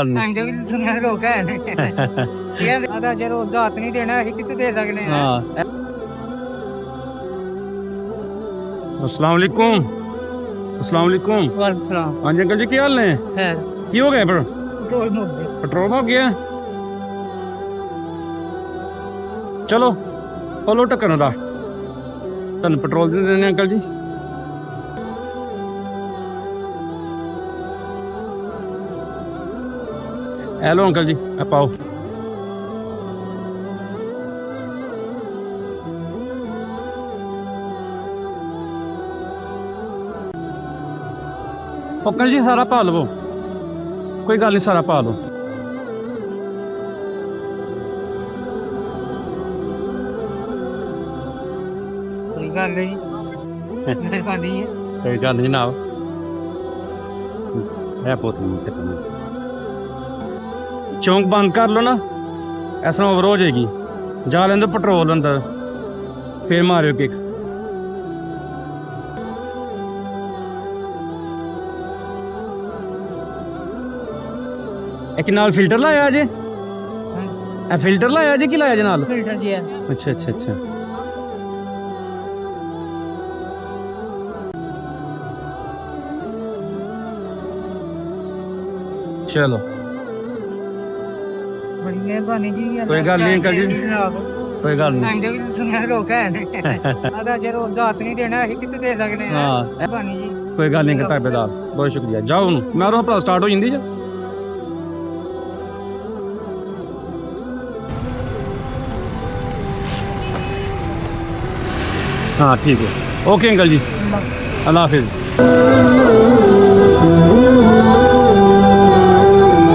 ਅੰਡੇ ਵੀ ਦੁਨੀਆ ਦੇ ਲੋਕ ਹੈ ਨੇ ਇਹ ਆਦਾ ਜਦੋਂ ਦਾਤ ਨਹੀਂ ਦੇਣਾ ਅਸੀਂ ਕਿੱਥੇ ਦੇ ਸਕਨੇ ਆ। हाँ अस्सलाम वालेकुम। अस्सलाम वालेकुम। ਵਾਲੇਕੁਮ ਸਲਾਮ हाँ जी अंकल जी क्या हाल ने ਹੈ की हो गया पर ਟੋਲ ਮੁੱਦੇ पेट्रोल हो गया चलो खोलो ढक्कन दा तन पेट्रोल दे देने अंकल जी। हेलो अंकल जी आप आओ। अंकल जी सारा पा लवो कोई गल नहीं सारा पा लो। ਕੋਈ ਗੱਲ ਨਹੀਂ ਮਿਹਰਬਾਨੀ ਹੈ। कोई गल नहीं जनाब है पोत चौंक बंद कर लो ना ऐसा ओवर हो जाएगी जा लें दो पेट्रोल अंदर फिर मारियो किक। एक नाल फिल्टर लाया जे ए फिल्टर लाया जे कि लाया जे नाल ਫਿਲਟਰ ਜੀ ਹੈ अच्छा अच्छा अच्छा चलो ਬੜੀ ਮਿਹਰਬਾਨੀ ਜੀ ਕੋਈ ਗੱਲ ਨਹੀਂ ਅੰਕਲ ਜੀ। कोई गल नहीं ਅੰਡੇ ਵੀ ਦੁਨੀਆ ਦੇ ਲੋਕ ਹੈ ਨੇ ਆਦਾ ਜਦੋਂ ਦਾਤ ਨਹੀਂ ਦੇਣਾ ਅਸੀਂ ਕਿੱਥੇ ਦੇ ਸਕਨੇ ਆ। हाँ ਮਿਹਰਬਾਨੀ ਜੀ कोई गल नहीं ताबेदार बहुत शुक्रिया जाओ हूँ मैं भला स्टार्ट हो जाती जा। हाँ ठीक है ओके अंकल जी अल्लाह हाफिज।